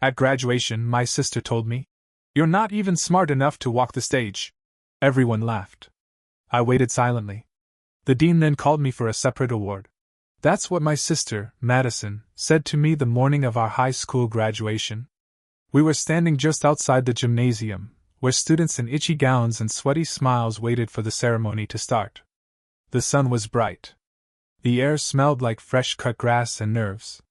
At graduation, my sister told me, "You're not even smart enough to walk the stage." Everyone laughed. I waited silently. The dean then called me for a separate award. That's what my sister, Madison, said to me the morning of our high school graduation. We were standing just outside the gymnasium, where students in itchy gowns and sweaty smiles waited for the ceremony to start. The sun was bright. The air smelled like fresh cut grass and nerves.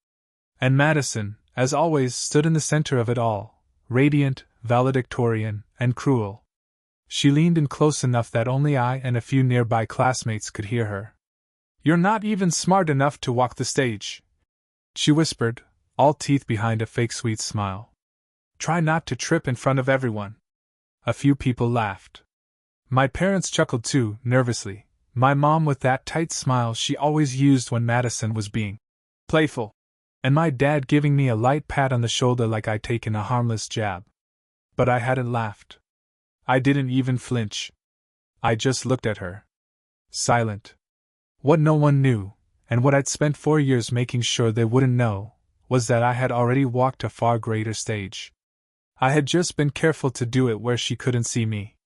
And Madison, as always, stood in the center of it all, radiant, valedictorian, and cruel. She leaned in close enough that only I and a few nearby classmates could hear her. "You're not even smart enough to walk the stage," she whispered, all teeth behind a fake sweet smile. "Try not to trip in front of everyone." A few people laughed. My parents chuckled too, nervously, my mom with that tight smile she always used when Madison was being playful, and my dad giving me a light pat on the shoulder like I'd taken a harmless jab. But I hadn't laughed. I didn't even flinch. I just looked at her. Silent. What no one knew, and what I'd spent 4 years making sure they wouldn't know, was that I had already walked a far greater stage. I had just been careful to do it where she couldn't see me.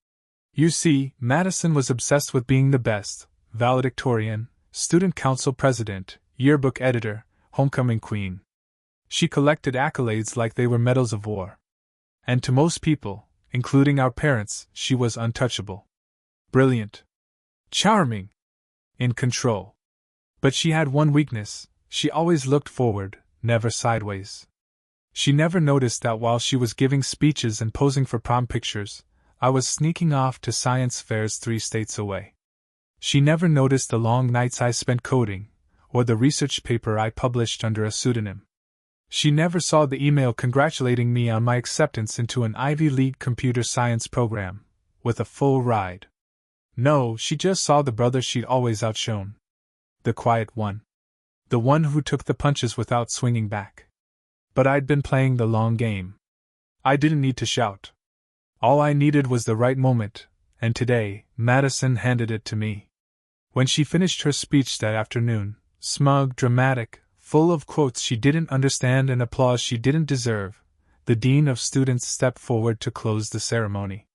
You see, Madison was obsessed with being the best, valedictorian, student council president, yearbook editor, homecoming queen. She collected accolades like they were medals of war. And to most people, including our parents, she was untouchable. Brilliant. Charming. In control. But she had one weakness: she always looked forward, never sideways. She never noticed that while she was giving speeches and posing for prom pictures, I was sneaking off to science fairs 3 states away. She never noticed the long nights I spent coding, or the research paper I published under a pseudonym. She never saw the email congratulating me on my acceptance into an Ivy League computer science program, with a full ride. No, she just saw the brother she'd always outshone. The quiet one. The one who took the punches without swinging back. But I'd been playing the long game. I didn't need to shout. All I needed was the right moment, and today, Madison handed it to me. When she finished her speech that afternoon, smug, dramatic, full of quotes she didn't understand and applause she didn't deserve, the dean of students stepped forward to close the ceremony.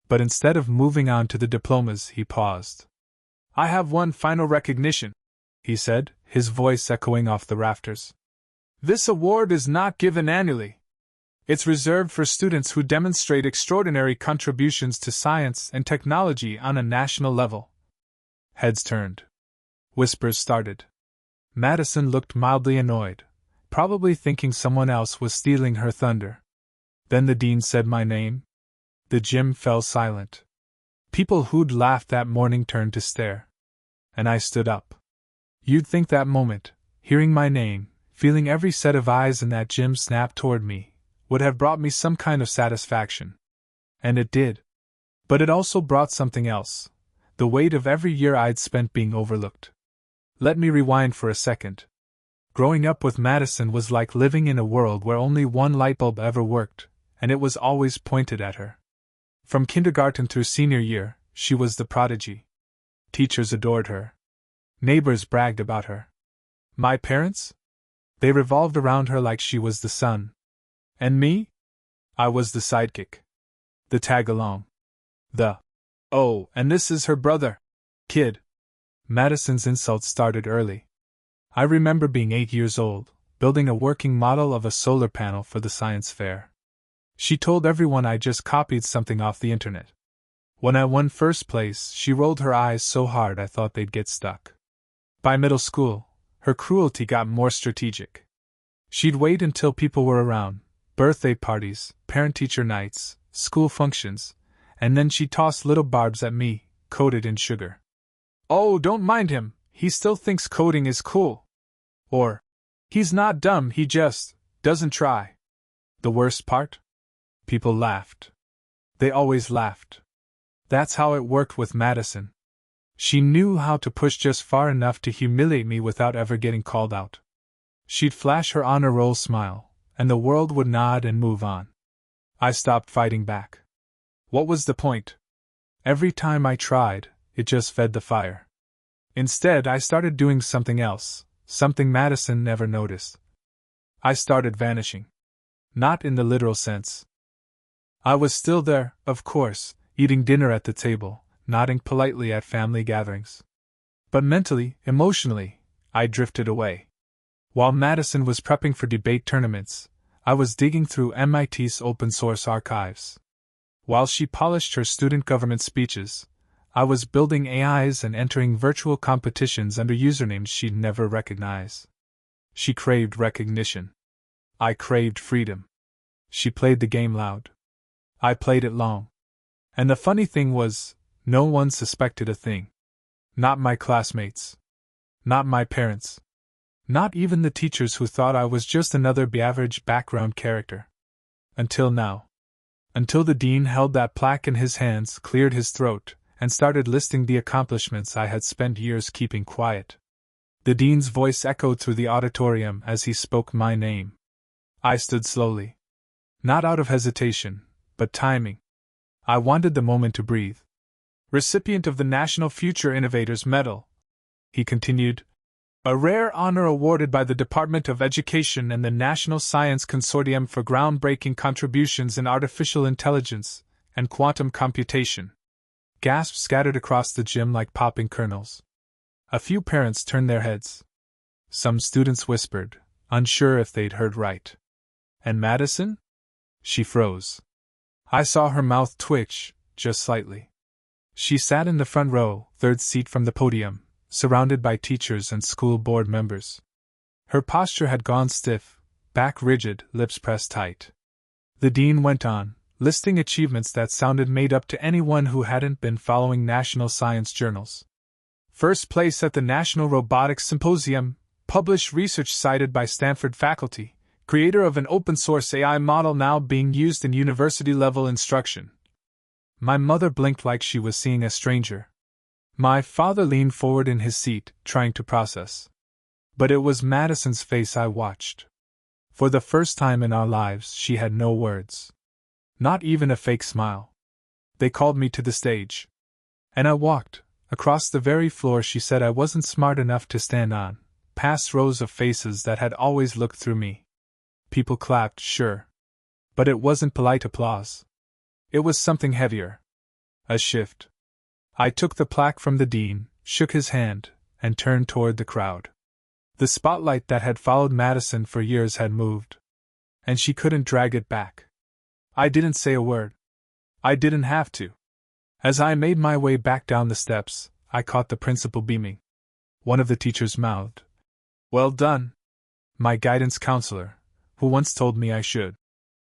But instead of moving on to the diplomas, he paused. "I have one final recognition," he said, his voice echoing off the rafters. "This award is not given annually. It's reserved for students who demonstrate extraordinary contributions to science and technology on a national level." Heads turned. Whispers started. Madison looked mildly annoyed, probably thinking someone else was stealing her thunder. Then the dean said my name. The gym fell silent. People who'd laughed that morning turned to stare. And I stood up. You'd think that moment, hearing my name, feeling every set of eyes in that gym snap toward me, would have brought me some kind of satisfaction. And it did. But it also brought something else: the weight of every year I'd spent being overlooked. Let me rewind for a second. Growing up with Madison was like living in a world where only one light bulb ever worked, and it was always pointed at her. From kindergarten through senior year, she was the prodigy. Teachers adored her. Neighbors bragged about her. My parents? They revolved around her like she was the sun. And me? I was the sidekick. The tag-along. Oh, and this is her brother. Kid. Madison's insults started early. I remember being 8 years old, building a working model of a solar panel for the science fair. She told everyone I just copied something off the internet. When I won first place, she rolled her eyes so hard I thought they'd get stuck. By middle school, her cruelty got more strategic. She'd wait until people were around, birthday parties, parent-teacher nights, school functions, and then she'd toss little barbs at me, coated in sugar. "Oh, don't mind him, he still thinks coding is cool." Or, "He's not dumb, he just doesn't try." The worst part? People laughed. They always laughed. That's how it worked with Madison. She knew how to push just far enough to humiliate me without ever getting called out. She'd flash her honor roll smile, and the world would nod and move on. I stopped fighting back. What was the point? Every time I tried, it just fed the fire. Instead, I started doing something else, something Madison never noticed. I started vanishing. Not in the literal sense. I was still there, of course, eating dinner at the table, nodding politely at family gatherings. But mentally, emotionally, I drifted away. While Madison was prepping for debate tournaments, I was digging through MIT's open source archives. While she polished her student government speeches, I was building AIs and entering virtual competitions under usernames she'd never recognize. She craved recognition. I craved freedom. She played the game loud. I played it long. And the funny thing was, no one suspected a thing. Not my classmates. Not my parents. Not even the teachers who thought I was just another average background character. Until now. Until the dean held that plaque in his hands, cleared his throat, and started listing the accomplishments I had spent years keeping quiet. The dean's voice echoed through the auditorium as he spoke my name. I stood slowly. Not out of hesitation, but timing. I wanted the moment to breathe. Recipient of the National Future Innovators Medal, he continued, a rare honor awarded by the Department of Education and the National Science Consortium for groundbreaking contributions in artificial intelligence and quantum computation. Gasps scattered across the gym like popping kernels. A few parents turned their heads. Some students whispered, unsure if they'd heard right. And Madison? She froze. I saw her mouth twitch, just slightly. She sat in the front row, third seat from the podium, surrounded by teachers and school board members. Her posture had gone stiff, back rigid, lips pressed tight. The dean went on, listing achievements that sounded made up to anyone who hadn't been following national science journals. First place at the National Robotics Symposium, published research cited by Stanford faculty, creator of an open-source AI model now being used in university-level instruction. My mother blinked like she was seeing a stranger. My father leaned forward in his seat, trying to process. But it was Madison's face I watched. For the first time in our lives, she had no words. Not even a fake smile. They called me to the stage. And I walked, across the very floor she said I wasn't smart enough to stand on, past rows of faces that had always looked through me. People clapped, sure. But it wasn't polite applause. It was something heavier. A shift. I took the plaque from the dean, shook his hand, and turned toward the crowd. The spotlight that had followed Madison for years had moved. And she couldn't drag it back. I didn't say a word. I didn't have to. As I made my way back down the steps, I caught the principal beaming. One of the teachers mouthed, "Well done." My guidance counselor, who once told me I should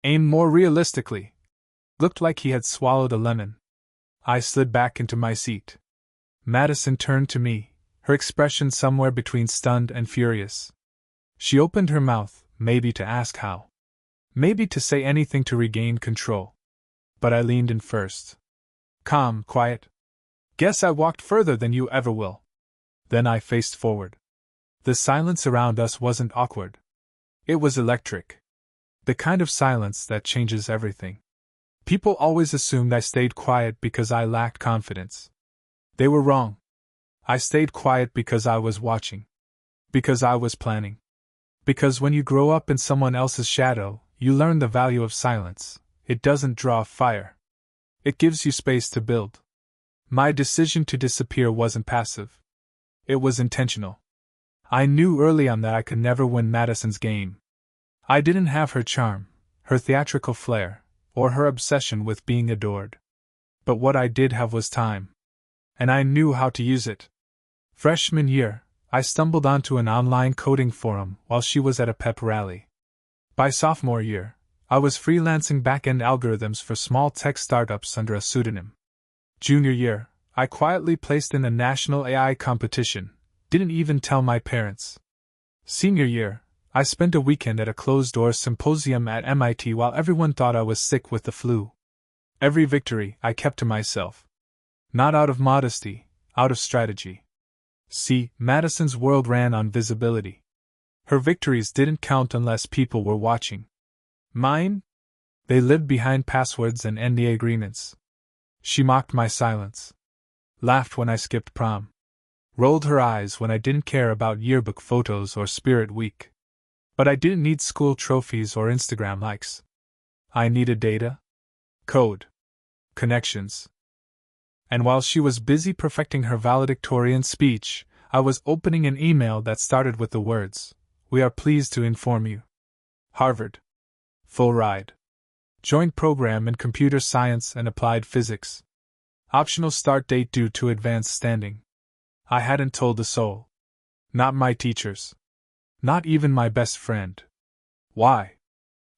aim more realistically, looked like he had swallowed a lemon. I slid back into my seat. Madison turned to me, her expression somewhere between stunned and furious. She opened her mouth, maybe to ask how. Maybe to say anything to regain control. But I leaned in first. Calm, quiet. Guess I walked further than you ever will. Then I faced forward. The silence around us wasn't awkward. It was electric. The kind of silence that changes everything. People always assumed I stayed quiet because I lacked confidence. They were wrong. I stayed quiet because I was watching. Because I was planning. Because when you grow up in someone else's shadow, you learn the value of silence. It doesn't draw fire. It gives you space to build. My decision to disappear wasn't passive. It was intentional. I knew early on that I could never win Madison's game. I didn't have her charm, her theatrical flair, or her obsession with being adored. But what I did have was time. And I knew how to use it. Freshman year, I stumbled onto an online coding forum while she was at a pep rally. By sophomore year, I was freelancing back-end algorithms for small tech startups under a pseudonym. Junior year, I quietly placed in a national AI competition, didn't even tell my parents. Senior year, I spent a weekend at a closed-door symposium at MIT while everyone thought I was sick with the flu. Every victory I kept to myself. Not out of modesty, out of strategy. See, Madison's world ran on visibility. Her victories didn't count unless people were watching. Mine? They lived behind passwords and NDA agreements. She mocked my silence. Laughed when I skipped prom. Rolled her eyes when I didn't care about yearbook photos or Spirit Week. But I didn't need school trophies or Instagram likes. I needed data, code, connections. And while she was busy perfecting her valedictorian speech, I was opening an email that started with the words, "We are pleased to inform you. Harvard. Full ride. Joint program in computer science and applied physics. Optional start date due to advanced standing." I hadn't told a soul. Not my teachers. Not even my best friend. Why?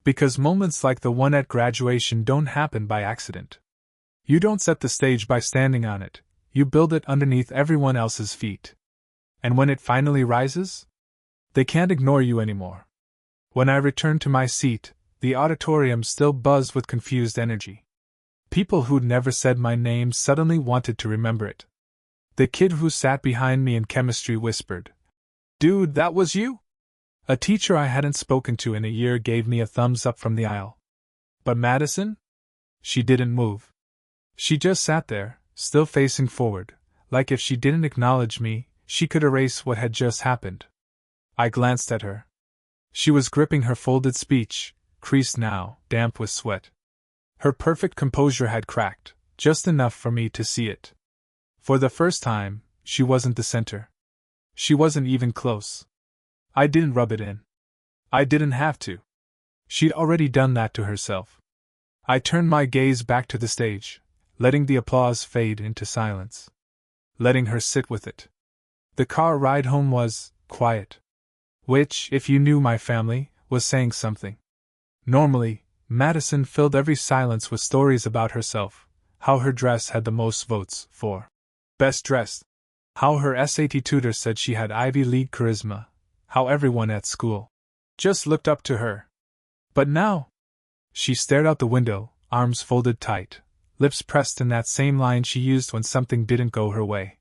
Because moments like the one at graduation don't happen by accident. You don't set the stage by standing on it, you build it underneath everyone else's feet. And when it finally rises, they can't ignore you anymore. When I returned to my seat, the auditorium still buzzed with confused energy. People who'd never said my name suddenly wanted to remember it. The kid who sat behind me in chemistry whispered, "Dude, that was you?" A teacher I hadn't spoken to in a year gave me a thumbs up from the aisle. But Madison? She didn't move. She just sat there, still facing forward, like if she didn't acknowledge me, she could erase what had just happened. I glanced at her. She was gripping her folded speech, creased now, damp with sweat. Her perfect composure had cracked, just enough for me to see it. For the first time, she wasn't the center. She wasn't even close. I didn't rub it in. I didn't have to. She'd already done that to herself. I turned my gaze back to the stage, letting the applause fade into silence. Letting her sit with it. The car ride home was quiet. Which, if you knew my family, was saying something. Normally, Madison filled every silence with stories about herself, how her dress had the most votes for best dressed, how her SAT tutor said she had Ivy League charisma, how everyone at school just looked up to her. But now, she stared out the window, arms folded tight, lips pressed in that same line she used when something didn't go her way.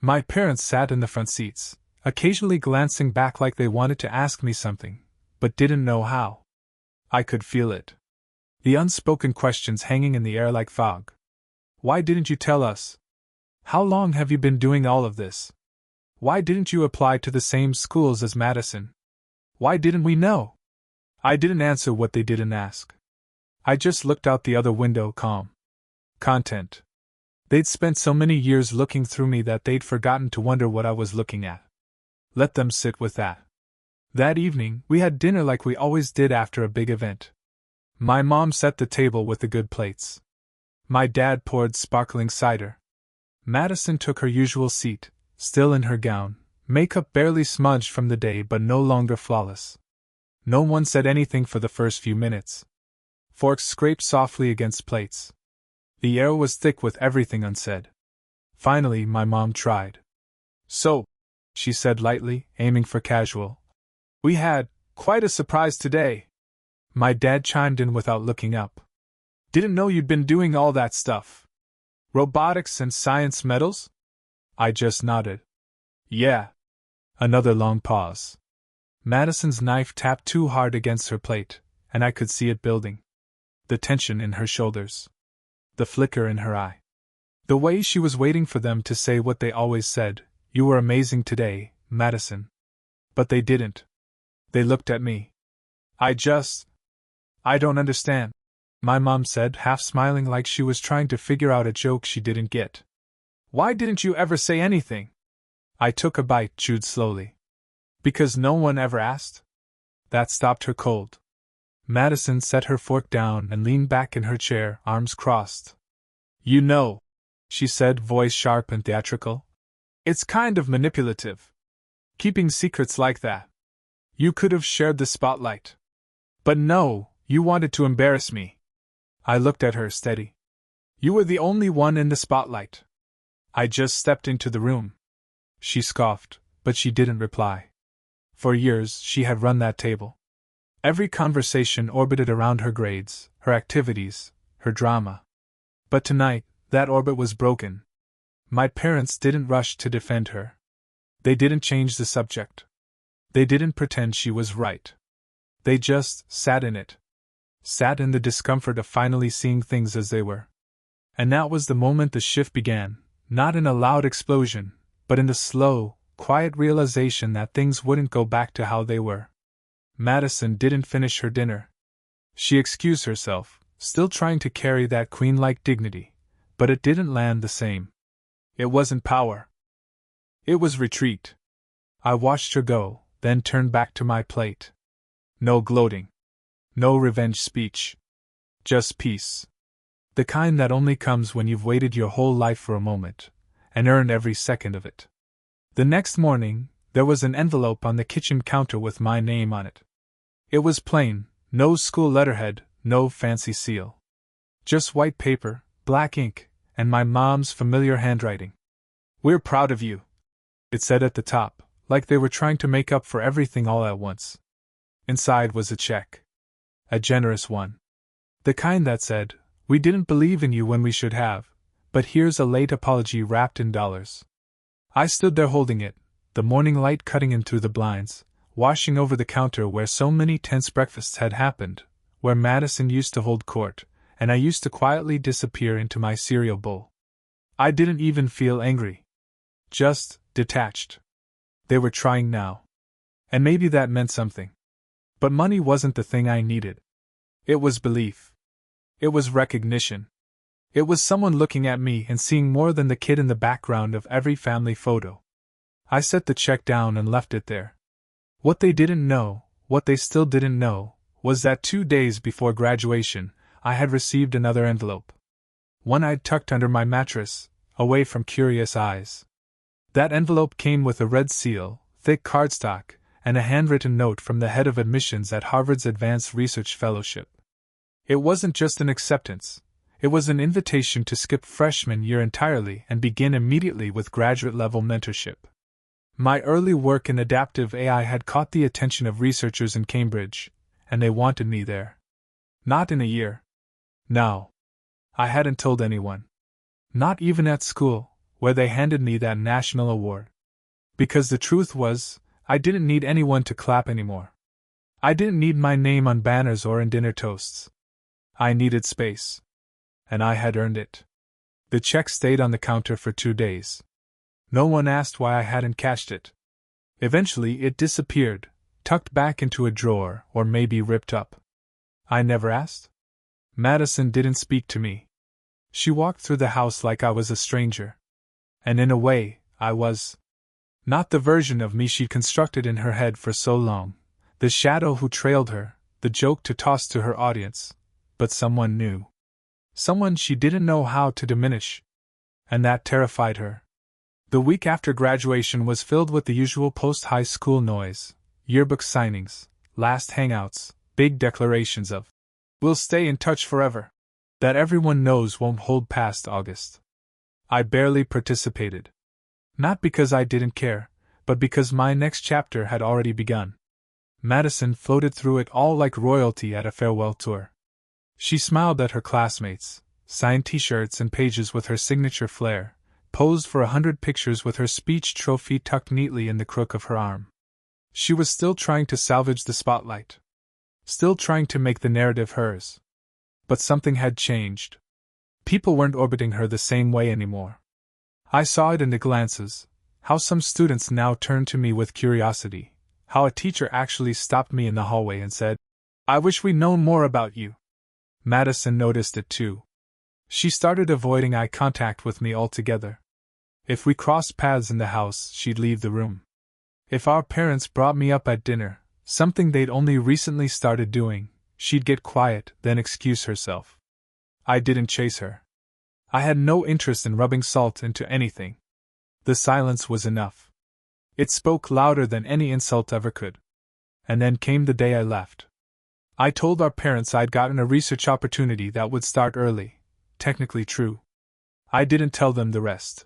My parents sat in the front seats, occasionally glancing back like they wanted to ask me something, but didn't know how. I could feel it. The unspoken questions hanging in the air like fog. Why didn't you tell us? How long have you been doing all of this? Why didn't you apply to the same schools as Madison? Why didn't we know? I didn't answer what they didn't ask. I just looked out the other window, calm. Content. They'd spent so many years looking through me that they'd forgotten to wonder what I was looking at. Let them sit with that. That evening, we had dinner like we always did after a big event. My mom set the table with the good plates. My dad poured sparkling cider. Madison took her usual seat, still in her gown, makeup barely smudged from the day but no longer flawless. No one said anything for the first few minutes. Forks scraped softly against plates. The air was thick with everything unsaid. Finally, my mom tried. "So," she said lightly, aiming for casual, "we had quite a surprise today." My dad chimed in without looking up. "Didn't know you'd been doing all that stuff. Robotics and science medals?" I just nodded. "Yeah." Another long pause. Madison's knife tapped too hard against her plate, and I could see it building. The tension in her shoulders. The flicker in her eye. The way she was waiting for them to say what they always said, "You were amazing today, Madison." But they didn't. They looked at me. I don't understand," my mom said, half smiling like she was trying to figure out a joke she didn't get. "Why didn't you ever say anything?" I took a bite, chewed slowly. "Because no one ever asked?" That stopped her cold. Madison set her fork down and leaned back in her chair, arms crossed. "You know," she said, voice sharp and theatrical, "it's kind of manipulative. Keeping secrets like that. You could have shared the spotlight. But no, you wanted to embarrass me." I looked at her, steady. "You were the only one in the spotlight. I just stepped into the room." She scoffed, but she didn't reply. For years, she had run that table. Every conversation orbited around her grades, her activities, her drama. But tonight, that orbit was broken. My parents didn't rush to defend her. They didn't change the subject. They didn't pretend she was right. They just sat in it. Sat in the discomfort of finally seeing things as they were. And that was the moment the shift began, not in a loud explosion, but in the slow, quiet realization that things wouldn't go back to how they were. Madison didn't finish her dinner. She excused herself, still trying to carry that queen-like dignity, but it didn't land the same. It wasn't power. It was retreat. I watched her go, then turned back to my plate. No gloating. No revenge speech. Just peace. The kind that only comes when you've waited your whole life for a moment, and earned every second of it. The next morning, there was an envelope on the kitchen counter with my name on it. It was plain, no school letterhead, no fancy seal. Just white paper, black ink, and my mom's familiar handwriting. "We're proud of you," it said at the top, like they were trying to make up for everything all at once. Inside was a check. A generous one. The kind that said, "We didn't believe in you when we should have, but here's a late apology wrapped in dollars." I stood there holding it, the morning light cutting in through the blinds, washing over the counter where so many tense breakfasts had happened, where Madison used to hold court, and I used to quietly disappear into my cereal bowl. I didn't even feel angry. Just detached. They were trying now. And maybe that meant something. But money wasn't the thing I needed. It was belief. It was recognition. It was someone looking at me and seeing more than the kid in the background of every family photo. I set the check down and left it there. What they didn't know, what they still didn't know, was that 2 days before graduation, I had received another envelope. One I'd tucked under my mattress, away from curious eyes. That envelope came with a red seal, thick cardstock, and a handwritten note from the head of admissions at Harvard's Advanced Research Fellowship. It wasn't just an acceptance. It was an invitation to skip freshman year entirely and begin immediately with graduate-level mentorship. My early work in adaptive AI had caught the attention of researchers in Cambridge, and they wanted me there. Not in a year. No. I hadn't told anyone. Not even at school, where they handed me that national award. Because the truth was, I didn't need anyone to clap anymore. I didn't need my name on banners or in dinner toasts. I needed space. And I had earned it. The check stayed on the counter for 2 days. No one asked why I hadn't cashed it. Eventually it disappeared, tucked back into a drawer or maybe ripped up. I never asked. Madison didn't speak to me. She walked through the house like I was a stranger. And in a way, I was. Not the version of me she'd constructed in her head for so long, the shadow who trailed her, the joke to toss to her audience, but someone new. Someone she didn't know how to diminish. And that terrified her. The week after graduation was filled with the usual post-high school noise, yearbook signings, last hangouts, big declarations of, "We'll stay in touch forever," that everyone knows won't hold past August. I barely participated. Not because I didn't care, but because my next chapter had already begun. Madison floated through it all like royalty at a farewell tour. She smiled at her classmates, signed t-shirts and pages with her signature flair, posed for 100 pictures with her speech trophy tucked neatly in the crook of her arm. She was still trying to salvage the spotlight. Still trying to make the narrative hers. But something had changed. People weren't orbiting her the same way anymore. I saw it in the glances, how some students now turned to me with curiosity, how a teacher actually stopped me in the hallway and said, "I wish we'd known more about you." Madison noticed it too. She started avoiding eye contact with me altogether. If we crossed paths in the house, she'd leave the room. If our parents brought me up at dinner, something they'd only recently started doing, she'd get quiet, then excuse herself. I didn't chase her. I had no interest in rubbing salt into anything. The silence was enough. It spoke louder than any insult ever could. And then came the day I left. I told our parents I'd gotten a research opportunity that would start early. Technically true. I didn't tell them the rest.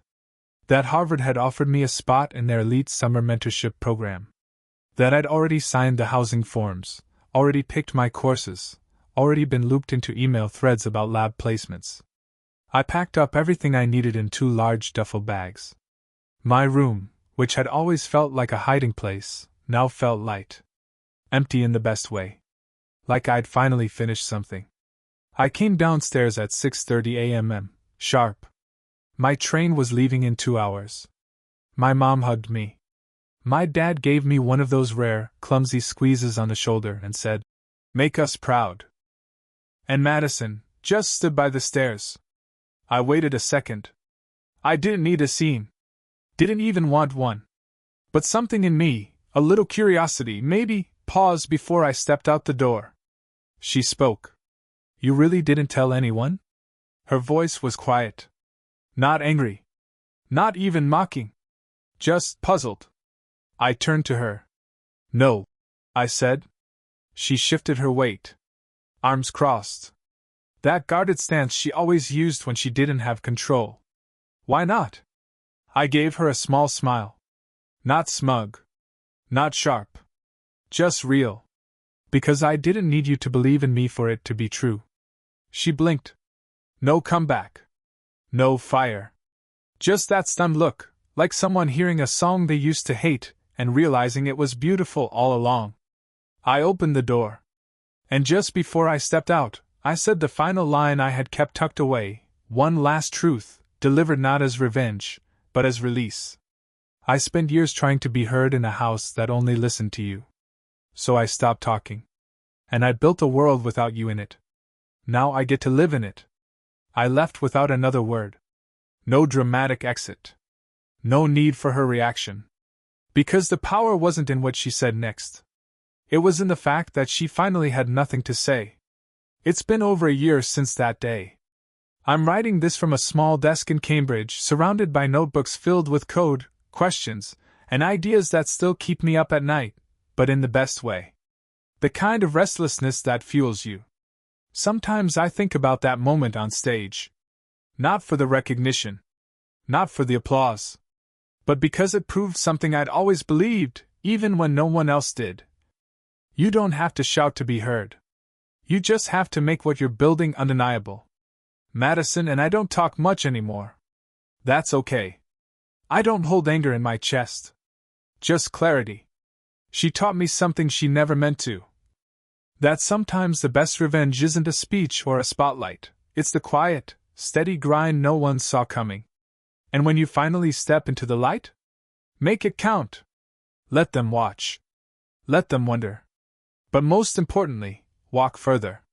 That Harvard had offered me a spot in their elite summer mentorship program. That I'd already signed the housing forms, already picked my courses, already been looped into email threads about lab placements. I packed up everything I needed in 2 large duffel bags. My room, which had always felt like a hiding place, now felt light. Empty in the best way. Like I'd finally finished something. I came downstairs at 6:30 a.m. sharp. My train was leaving in 2 hours. My mom hugged me. My dad gave me one of those rare, clumsy squeezes on the shoulder and said, "Make us proud." And Madison just stood by the stairs. I waited a second. I didn't need a scene. Didn't even want one. But something in me, a little curiosity, maybe, paused before I stepped out the door. She spoke. "You really didn't tell anyone?" Her voice was quiet. Not angry. Not even mocking. Just puzzled. I turned to her. "No," I said. She shifted her weight. Arms crossed. That guarded stance she always used when she didn't have control. "Why not?" I gave her a small smile. Not smug. Not sharp. Just real. "Because I didn't need you to believe in me for it to be true." She blinked. No comeback. No fire. Just that stunned look, like someone hearing a song they used to hate and realizing it was beautiful all along. I opened the door. And just before I stepped out, I said the final line I had kept tucked away, one last truth, delivered not as revenge, but as release. "I spent years trying to be heard in a house that only listened to you. So I stopped talking. And I built a world without you in it. Now I get to live in it." I left without another word. No dramatic exit. No need for her reaction. Because the power wasn't in what she said next. It was in the fact that she finally had nothing to say. It's been over a year since that day. I'm writing this from a small desk in Cambridge, surrounded by notebooks filled with code, questions, and ideas that still keep me up at night, but in the best way. The kind of restlessness that fuels you. Sometimes I think about that moment on stage. Not for the recognition. Not for the applause. But because it proved something I'd always believed, even when no one else did. You don't have to shout to be heard. You just have to make what you're building undeniable. Madison and I don't talk much anymore. That's okay. I don't hold anger in my chest. Just clarity. She taught me something she never meant to. That sometimes the best revenge isn't a speech or a spotlight, it's the quiet, steady grind no one saw coming. And when you finally step into the light, make it count. Let them watch. Let them wonder. But most importantly, walk further.